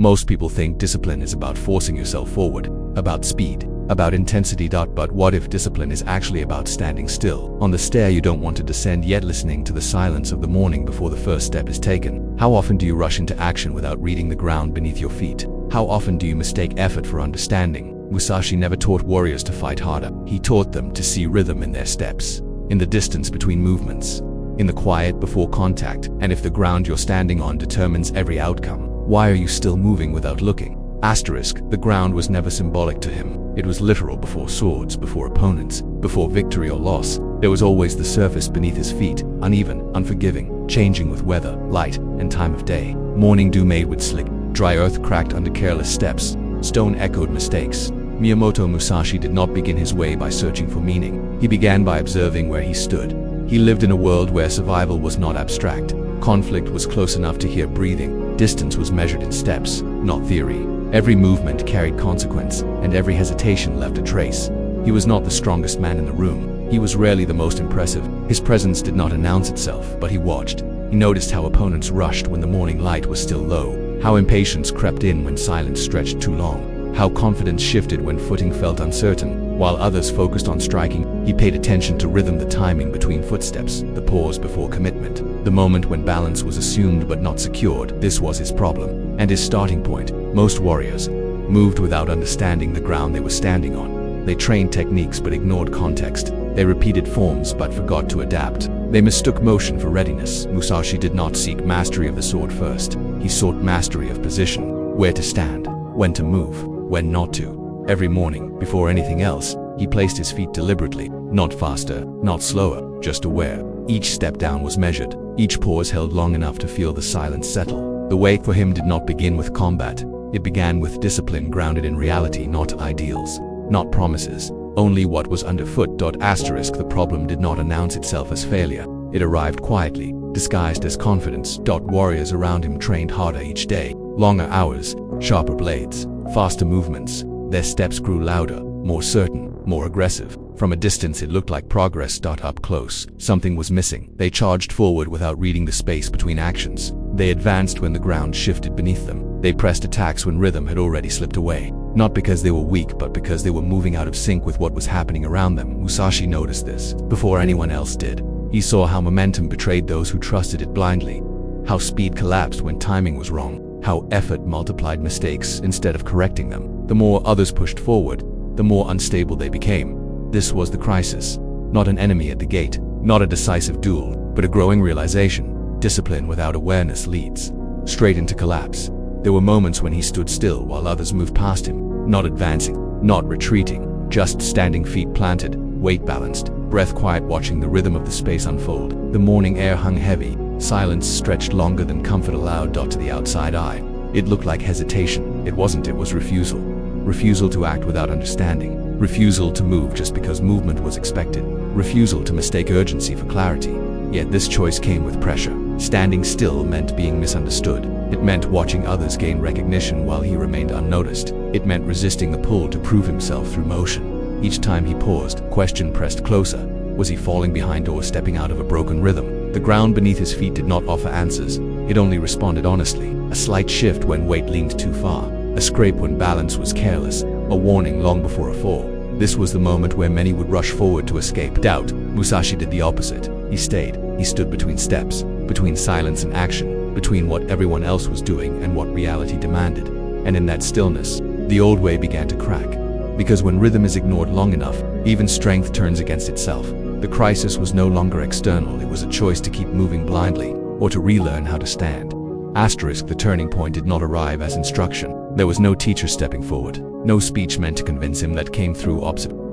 Most people think discipline is about forcing yourself forward, about speed, about intensity. But what if discipline is actually about standing still on the stair you don't want to descend, yet listening to the silence of the morning before the first step is taken? How often do you rush into action without reading the ground beneath your feet? How often do you mistake effort for understanding? Musashi never taught warriors to fight harder. He taught them to see rhythm in their steps, in the distance between movements, in the quiet before contact. And if the ground you're standing on determines every outcome, why are you still moving without looking? The ground was never symbolic to him. It was literal. Before swords, before opponents, before victory or loss, there was always the surface beneath his feet, uneven, unforgiving, changing with weather, light, and time of day. Morning dew made with slick, dry earth cracked under careless steps. Stone echoed mistakes. Miyamoto Musashi did not begin his way by searching for meaning. He began by observing where he stood. He lived in a world where survival was not abstract. Conflict was close enough to hear breathing. Distance was measured in steps, not theory. Every movement carried consequence, and every hesitation left a trace. He was not the strongest man in the room. He was rarely the most impressive. His presence did not announce itself, but he watched. He noticed how opponents rushed when the morning light was still low, how impatience crept in when silence stretched too long, how confidence shifted when footing felt uncertain, while others focused on striking. He paid attention to rhythm, the timing between footsteps, the pause before commitment, the moment when balance was assumed but not secured. This was his problem, and his starting point. Most warriors moved without understanding the ground they were standing on. They trained techniques but ignored context. They repeated forms but forgot to adapt. They mistook motion for readiness. Musashi did not seek mastery of the sword first. He sought mastery of position, where to stand, when to move, when not to. Every morning, before anything else, he placed his feet deliberately, not faster, not slower, just aware. Each step down was measured. Each pause held long enough to feel the silence settle. The way for him did not begin with combat. It began with discipline grounded in reality, not ideals, not promises, only what was underfoot. The problem did not announce itself as failure. It arrived quietly, disguised as confidence. Warriors around him trained harder each day. Longer hours, sharper blades, faster movements. Their steps grew louder, more certain, more aggressive. From a distance it looked like progress. Up close, something was missing. They charged forward without reading the space between actions. They advanced when the ground shifted beneath them. They pressed attacks when rhythm had already slipped away. Not because they were weak, but because they were moving out of sync with what was happening around them. Musashi noticed this before anyone else did. He saw how momentum betrayed those who trusted it blindly, how speed collapsed when timing was wrong, how effort multiplied mistakes instead of correcting them. The more others pushed forward, the more unstable they became. This was the crisis. Not an enemy at the gate, not a decisive duel, but a growing realization. Discipline without awareness leads straight into collapse. There were moments when he stood still while others moved past him, not advancing, not retreating, just standing, feet planted, weight balanced, breath quiet, watching the rhythm of the space unfold. The morning air hung heavy, silence stretched longer than comfort allowed. To the outside eye, it looked like hesitation. It wasn't, it was refusal. Refusal to act without understanding. Refusal to move just because movement was expected. Refusal to mistake urgency for clarity. Yet this choice came with pressure. Standing still meant being misunderstood. It meant watching others gain recognition while he remained unnoticed. It meant resisting the pull to prove himself through motion. Each time he paused, question pressed closer. Was he falling behind or stepping out of a broken rhythm? The ground beneath his feet did not offer answers. It only responded honestly. A slight shift when weight leaned too far. A scrape when balance was careless. A warning long before a fall. This was the moment where many would rush forward to escape doubt. Musashi did the opposite. He stayed. He stood between steps, between silence and action, between what everyone else was doing and what reality demanded. And in that stillness, the old way began to crack. Because when rhythm is ignored long enough, even strength turns against itself. The crisis was no longer external. It was a choice to keep moving blindly or to relearn how to stand. The turning point did not arrive as instruction. There was no teacher stepping forward, no speech meant to convince him that came through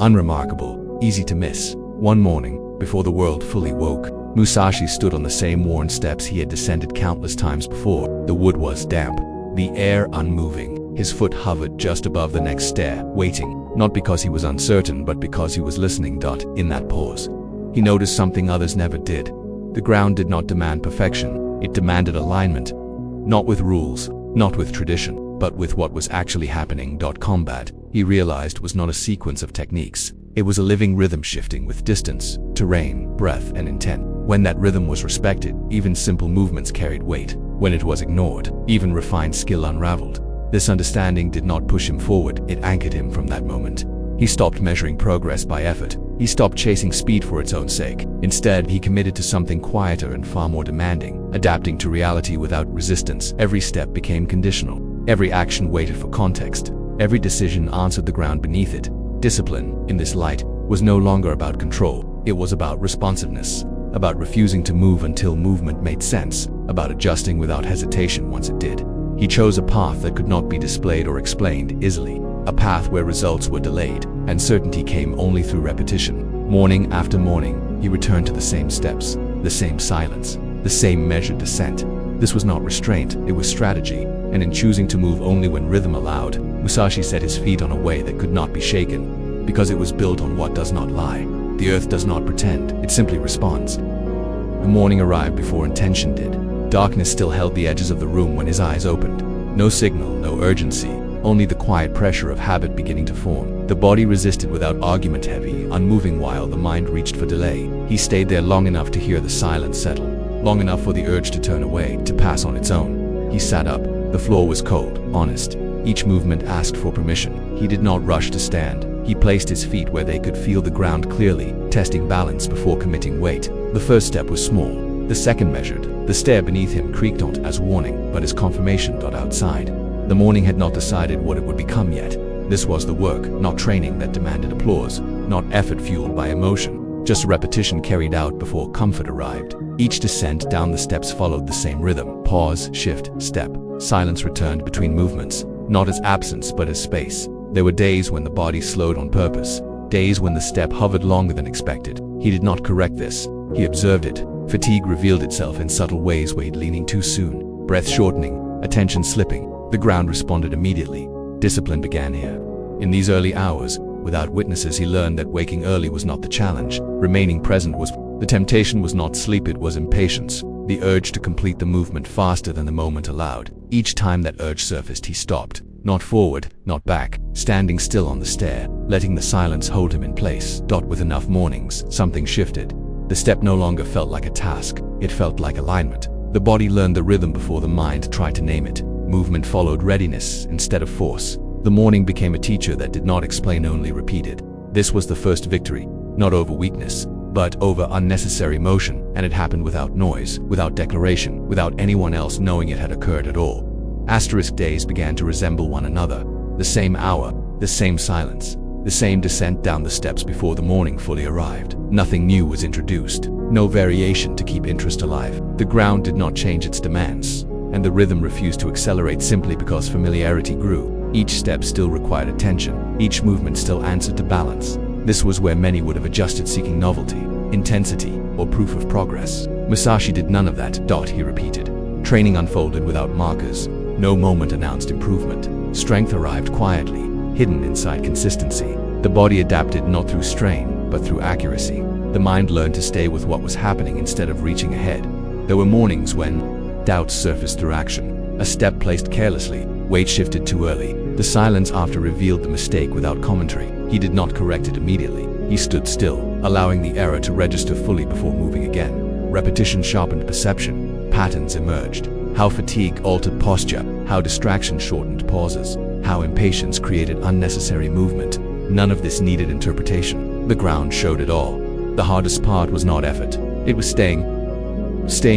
unremarkable, easy to miss. One morning, before the world fully woke, Musashi stood on the same worn steps he had descended countless times before. The wood was damp, the air unmoving. His foot hovered just above the next stair, waiting, not because he was uncertain, but because he was listening. In that pause, he noticed something others never did. The ground did not demand perfection, it demanded alignment. Not with rules, not with tradition, but with what was actually happening. Combat, he realized, was not a sequence of techniques. It was a living rhythm shifting with distance, terrain, breath, and intent. When that rhythm was respected, even simple movements carried weight. When it was ignored, even refined skill unraveled. This understanding did not push him forward, it anchored him from that moment. He stopped measuring progress by effort. He stopped chasing speed for its own sake. Instead, he committed to something quieter and far more demanding, adapting to reality without resistance. Every step became conditional. Every action waited for context. Every decision answered the ground beneath it. Discipline, in this light, was no longer about control. It was about responsiveness, about refusing to move until movement made sense, about adjusting without hesitation once it did. He chose a path that could not be displayed or explained easily, a path where results were delayed, and certainty came only through repetition. Morning after morning, he returned to the same steps, the same silence, the same measured descent. This was not restraint, it was strategy, and in choosing to move only when rhythm allowed, Musashi set his feet on a way that could not be shaken, because it was built on what does not lie. The earth does not pretend, it simply responds. The morning arrived before intention did. Darkness still held the edges of the room when his eyes opened. No signal, no urgency, only the quiet pressure of habit beginning to form. The body resisted without argument, heavy, unmoving, while the mind reached for delay. He stayed there long enough to hear the silence settle, long enough for the urge to turn away, to pass on its own. He sat up. The floor was cold, honest. Each movement asked for permission. He did not rush to stand. He placed his feet where they could feel the ground clearly, testing balance before committing weight. The first step was small. The second measured. The stair beneath him creaked on as warning, but as confirmation. Outside. The morning had not decided what it would become yet. This was the work, not training that demanded applause, not effort fueled by emotion, just repetition carried out before comfort arrived. Each descent down the steps followed the same rhythm. Pause, shift, step. Silence returned between movements, not as absence but as space. There were days when the body slowed on purpose, days when the step hovered longer than expected. He did not correct this. He observed it. Fatigue revealed itself in subtle ways, weight leaning too soon, breath shortening, attention slipping. The ground responded immediately. Discipline began here. In these early hours, without witnesses, he learned that waking early was not the challenge. Remaining present was. The temptation was not sleep, it was impatience. The urge to complete the movement faster than the moment allowed. Each time that urge surfaced, he stopped. Not forward, not back, standing still on the stair, letting the silence hold him in place. With enough mornings, something shifted. The step no longer felt like a task, it felt like alignment. The body learned the rhythm before the mind tried to name it. Movement followed readiness instead of force. The morning became a teacher that did not explain, only repeated. This was the first victory, not over weakness, but over unnecessary motion, and it happened without noise, without declaration, without anyone else knowing it had occurred at all. Asterisk days began to resemble one another. The same hour, the same silence, the same descent down the steps before the morning fully arrived. Nothing new was introduced, no variation to keep interest alive. The ground did not change its demands, and the rhythm refused to accelerate simply because familiarity grew. Each step still required attention, each movement still answered to balance. This was where many would have adjusted, seeking novelty, intensity, or proof of progress. Musashi did none of that. He repeated. Training unfolded without markers. No moment announced improvement. Strength arrived quietly, hidden inside consistency. The body adapted not through strain, but through accuracy. The mind learned to stay with what was happening instead of reaching ahead. There were mornings when doubts surfaced through action. A step placed carelessly, weight shifted too early. The silence after revealed the mistake without commentary. He did not correct it immediately. He stood still, allowing the error to register fully before moving again. Repetition sharpened perception. Patterns emerged. How fatigue altered posture, how distraction shortened pauses, how impatience created unnecessary movement. None of this needed interpretation. The ground showed it all. The hardest part was not effort. It was staying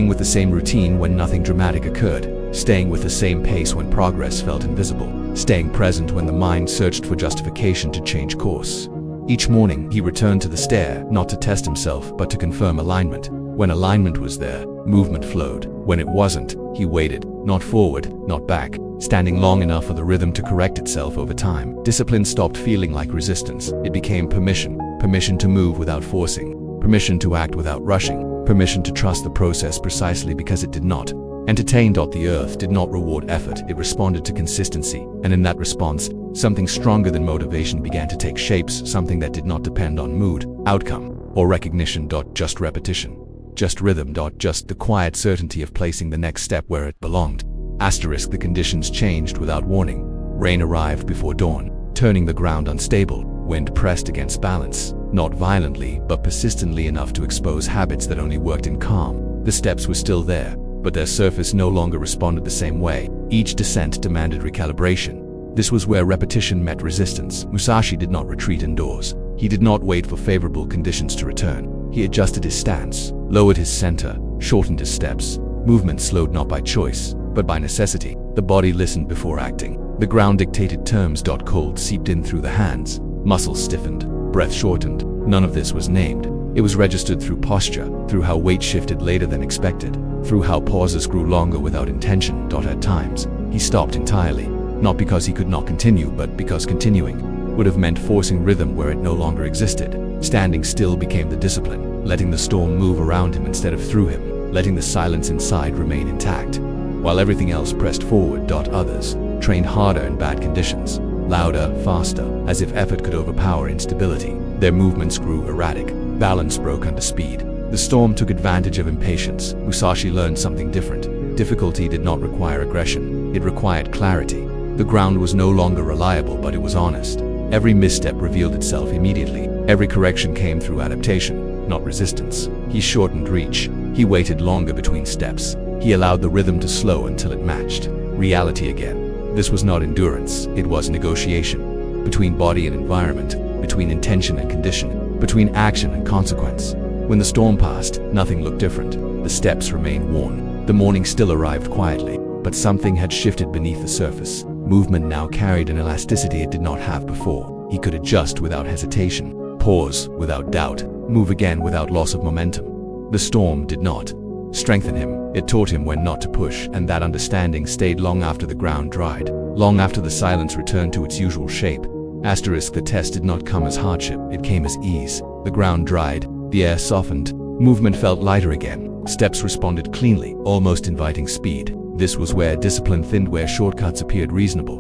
with the same routine when nothing dramatic occurred, staying with the same pace when progress felt invisible, staying present when the mind searched for justification to change course. Each morning, he returned to the stair, not to test himself, but to confirm alignment. When alignment was there, movement flowed. When it wasn't, he waited, not forward, not back, standing long enough for the rhythm to correct itself over time. Discipline stopped feeling like resistance. It became permission. Permission to move without forcing. Permission to act without rushing. Permission to trust the process precisely because it did not. Entertain. The earth did not reward effort, it responded to consistency. And in that response, something stronger than motivation began to take shapes, something that did not depend on mood, outcome, or recognition. Just repetition. Just rhythm. Just the quiet certainty of placing the next step where it belonged. Asterisk. The conditions changed without warning. Rain arrived before dawn, turning the ground unstable. Wind pressed against balance, not violently, but persistently enough to expose habits that only worked in calm. The steps were still there, but their surface no longer responded the same way. Each descent demanded recalibration. This was where repetition met resistance. Musashi did not retreat indoors. He did not wait for favorable conditions to return. He adjusted his stance, lowered his center, shortened his steps. Movement slowed not by choice, but by necessity. The body listened before acting. The ground dictated terms. Cold seeped in through the hands. Muscles stiffened. Breath shortened. None of this was named. It was registered through posture, through how weight shifted later than expected, through how pauses grew longer without intention. At times, he stopped entirely, not because he could not continue, but because continuing would have meant forcing rhythm where it no longer existed. Standing still became the discipline, letting the storm move around him instead of through him, letting the silence inside remain intact, while everything else pressed forward. Others trained harder in bad conditions, louder, faster, as if effort could overpower instability. Their movements grew erratic. Balance broke under speed. The storm took advantage of impatience. Musashi learned something different. Difficulty did not require aggression. It required clarity. The ground was no longer reliable, but it was honest. Every misstep revealed itself immediately. Every correction came through adaptation, not resistance. He shortened reach. He waited longer between steps. He allowed the rhythm to slow until it matched reality again. This was not endurance. It was negotiation. Between body and environment, between intention and condition, between action and consequence. When the storm passed, nothing looked different. The steps remained worn. The morning still arrived quietly, but something had shifted beneath the surface. Movement now carried an elasticity it did not have before. He could adjust without hesitation, pause without doubt, move again without loss of momentum. The storm did not strengthen him. It taught him when not to push, and that understanding stayed long after the ground dried, long after the silence returned to its usual shape. The test did not come as hardship, it came as ease. The ground dried, the air softened, movement felt lighter again. Steps responded cleanly, almost inviting speed. This was where discipline thinned, where shortcuts appeared reasonable,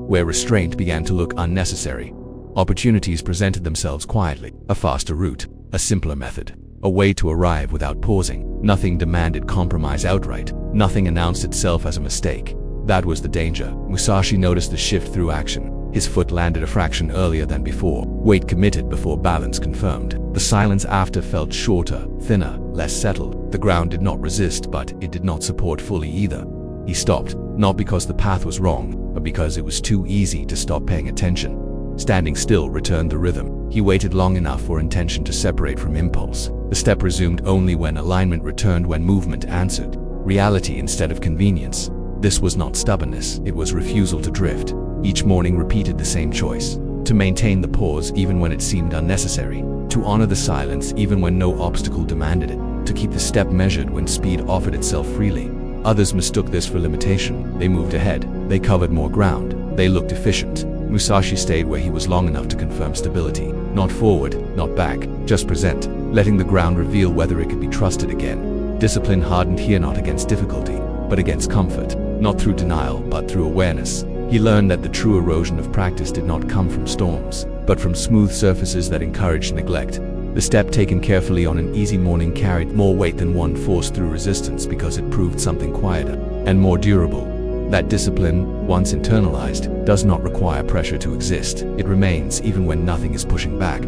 where restraint began to look unnecessary. Opportunities presented themselves quietly. A faster route, a simpler method, a way to arrive without pausing. Nothing demanded compromise outright. Nothing announced itself as a mistake. That was the danger. Musashi noticed the shift through action. His foot landed a fraction earlier than before. Weight committed before balance confirmed. The silence after felt shorter, thinner, less settled. The ground did not resist, but it did not support fully either. He stopped, not because the path was wrong, but because it was too easy to stop paying attention. Standing still returned the rhythm. He waited long enough for intention to separate from impulse. The step resumed only when alignment returned, when movement answered reality instead of convenience. This was not stubbornness, it was refusal to drift. Each morning repeated the same choice: to maintain the pause even when it seemed unnecessary, to honor the silence even when no obstacle demanded it, to keep the step measured when speed offered itself freely. Others mistook this for limitation. They moved ahead, they covered more ground, they looked efficient. Musashi stayed where he was long enough to confirm stability. Not forward, not back, just present, letting the ground reveal whether it could be trusted again. Discipline hardened here not against difficulty, but against comfort, not through denial, but through awareness. He learned that the true erosion of practice did not come from storms, but from smooth surfaces that encouraged neglect. The step taken carefully on an easy morning carried more weight than one forced through resistance, because it proved something quieter and more durable. That discipline, once internalized, does not require pressure to exist. It remains even when nothing is pushing back.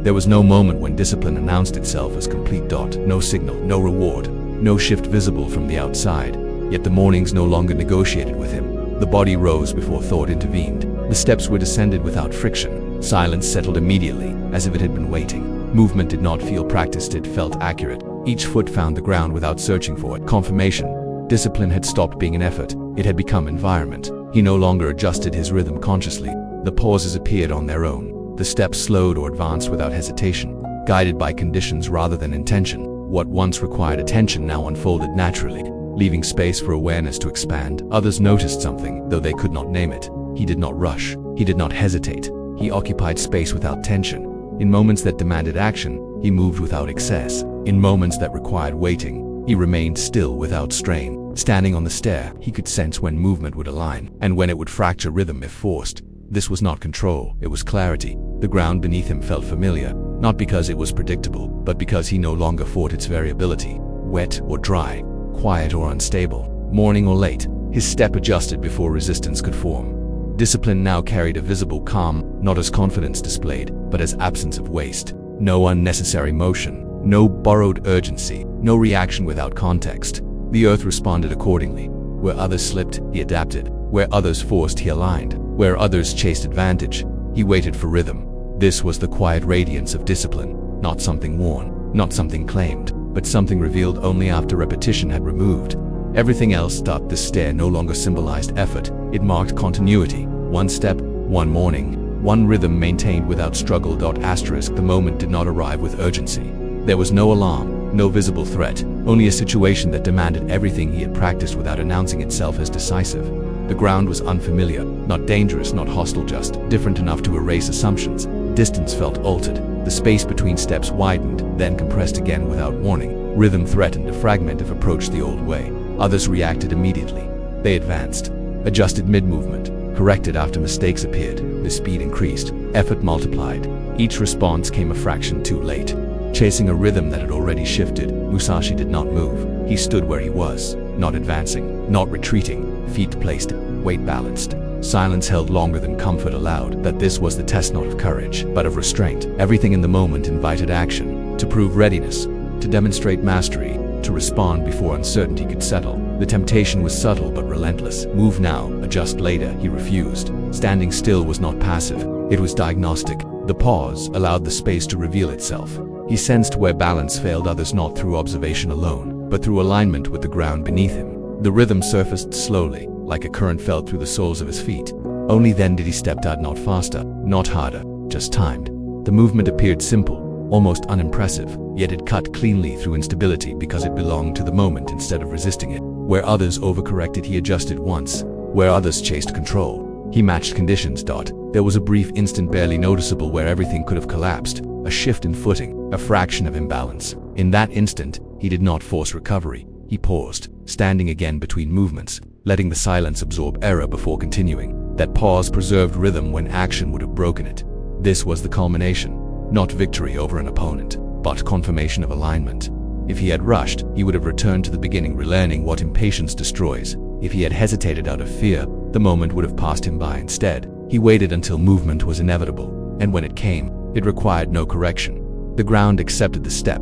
There was no moment when discipline announced itself as complete. No signal, no reward, no shift visible from the outside. Yet the mornings no longer negotiated with him. The body rose before thought intervened. The steps were descended without friction. Silence settled immediately, as if it had been waiting. Movement did not feel practiced, it felt accurate. Each foot found the ground without searching for it. Confirmation. Discipline had stopped being an effort. It had become environment. He no longer adjusted his rhythm consciously. The pauses appeared on their own. The steps slowed or advanced without hesitation, guided by conditions rather than intention. What once required attention now unfolded naturally, leaving space for awareness to expand. Others noticed something, though they could not name it. He did not rush. He did not hesitate. He occupied space without tension. In moments that demanded action, he moved without excess. In moments that required waiting, he remained still without strain. Standing on the stair, he could sense when movement would align, and when it would fracture rhythm if forced. This was not control, it was clarity. The ground beneath him felt familiar, not because it was predictable, but because he no longer fought its variability. Wet or dry, quiet or unstable, morning or late, his step adjusted before resistance could form. Discipline now carried a visible calm, not as confidence displayed, but as absence of waste. No unnecessary motion, No borrowed urgency, no reaction without context. The earth responded accordingly. Where others slipped, he adapted. Where others forced, he aligned. Where others chased advantage, he waited for rhythm. This was the quiet radiance of discipline, not something worn, not something claimed, but something revealed only after repetition had removed everything else. This stare no longer symbolized effort, it marked continuity. One step, one morning, one rhythm maintained without struggle. The moment did not arrive with urgency. There was no alarm, no visible threat, only a situation that demanded everything he had practiced without announcing itself as decisive. The ground was unfamiliar, not dangerous, not hostile, just different enough to erase assumptions. Distance felt altered. The space between steps widened, then compressed again without warning. Rhythm threatened to fragment if approached the old way. Others reacted immediately. They advanced, adjusted mid-movement, corrected after mistakes appeared. The speed increased, effort multiplied. Each response came a fraction too late. Chasing a rhythm that had already shifted, Musashi did not move. He stood where he was, not advancing, not retreating, feet placed, weight balanced. Silence held longer than comfort allowed. This was the test not of courage, but of restraint. Everything in the moment invited action, to prove readiness, to demonstrate mastery, to respond before uncertainty could settle. The temptation was subtle but relentless. Move now, adjust later, he refused. Standing still was not passive, it was diagnostic. The pause allowed the space to reveal itself. He sensed where balance failed others, not through observation alone, but through alignment with the ground beneath him. The rhythm surfaced slowly, like a current felt through the soles of his feet. Only then did he step out, not faster, not harder, just timed. The movement appeared simple, almost unimpressive, yet it cut cleanly through instability because it belonged to the moment instead of resisting it. Where others overcorrected, he adjusted once. Where others chased control, he matched conditions. There was a brief instant barely noticeable where everything could have collapsed, a shift in footing, a fraction of imbalance. In that instant, he did not force recovery. He paused, standing again between movements, letting the silence absorb error before continuing. That pause preserved rhythm when action would have broken it. This was the culmination, not victory over an opponent, but confirmation of alignment. If he had rushed, he would have returned to the beginning, relearning what impatience destroys. If he had hesitated out of fear, the moment would have passed him by. Instead, he waited until movement was inevitable, and when it came, it required no correction. The ground accepted the step.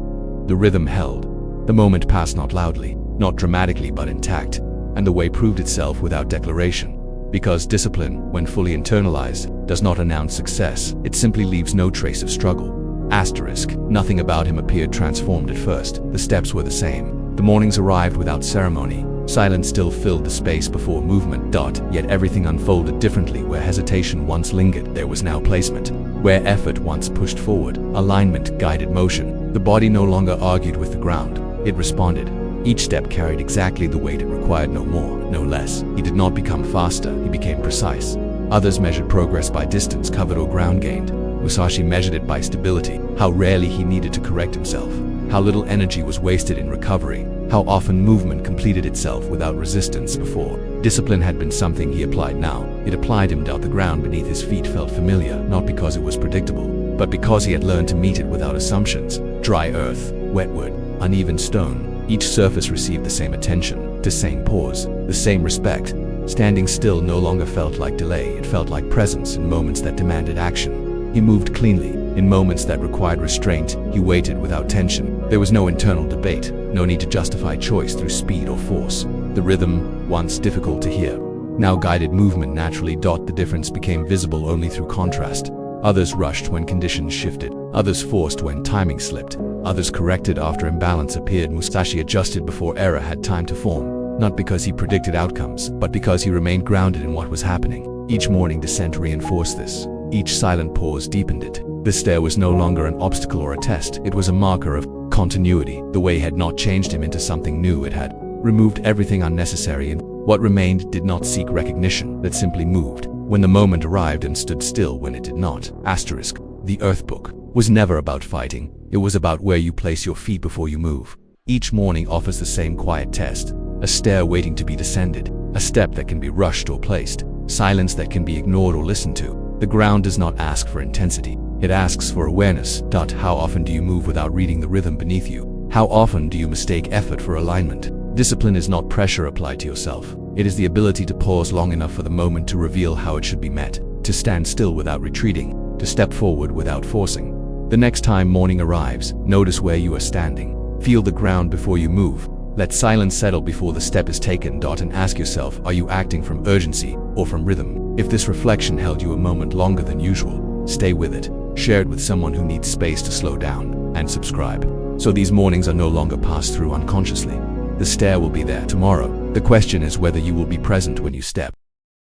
The rhythm held. The moment passed, not loudly, not dramatically, but intact, and the way proved itself without declaration. Because discipline, when fully internalized, does not announce success, it simply leaves no trace of struggle. Nothing about him appeared transformed at first. The steps were the same. The mornings arrived without ceremony. Silence still filled the space before movement. Yet everything unfolded differently. Where hesitation once lingered, there was now placement. Where effort once pushed forward, alignment guided motion. The body no longer argued with the ground. It responded. Each step carried exactly the weight it required, no more, no less. He did not become faster, he became precise. Others measured progress by distance covered or ground gained. Musashi measured it by stability, how rarely he needed to correct himself, how little energy was wasted in recovery, how often movement completed itself without resistance. Before, discipline had been something he applied. Now, it applied him. The ground beneath his feet felt familiar, not because it was predictable, but because he had learned to meet it without assumptions. Dry earth, wet wood, uneven stone. Each surface received the same attention, the same pause, the same respect. Standing still no longer felt like delay, it felt like presence in moments that demanded action. He moved cleanly. In moments that required restraint, he waited without tension. There was no internal debate, no need to justify choice through speed or force. The rhythm, once difficult to hear, now guided movement naturally. The difference became visible only through contrast. Others rushed when conditions shifted, others forced when timing slipped, others corrected after imbalance appeared. Musashi adjusted before error had time to form, not because he predicted outcomes, but because he remained grounded in what was happening. Each morning descent reinforced this. Each silent pause deepened it. The stare was no longer an obstacle or a test, it was a marker of continuity. The way had not changed him into something new, it had removed everything unnecessary, and what remained did not seek recognition, that simply moved when the moment arrived and stood still when it did not. The Earth Book was never about fighting, it was about where you place your feet before you move. Each morning offers the same quiet test, a stair waiting to be descended, a step that can be rushed or placed, silence that can be ignored or listened to. The ground does not ask for intensity, it asks for awareness. How often do you move without reading the rhythm beneath you? How often do you mistake effort for alignment? Discipline is not pressure applied to yourself. It is the ability to pause long enough for the moment to reveal how it should be met, to stand still without retreating, to step forward without forcing. The next time morning arrives, notice where you are standing. Feel the ground before you move. Let silence settle before the step is taken. And ask yourself, are you acting from urgency or from rhythm? If this reflection held you a moment longer than usual, stay with it. Share it with someone who needs space to slow down, and subscribe. So these mornings are no longer passed through unconsciously. The stare will be there tomorrow. The question is whether you will be present when you step.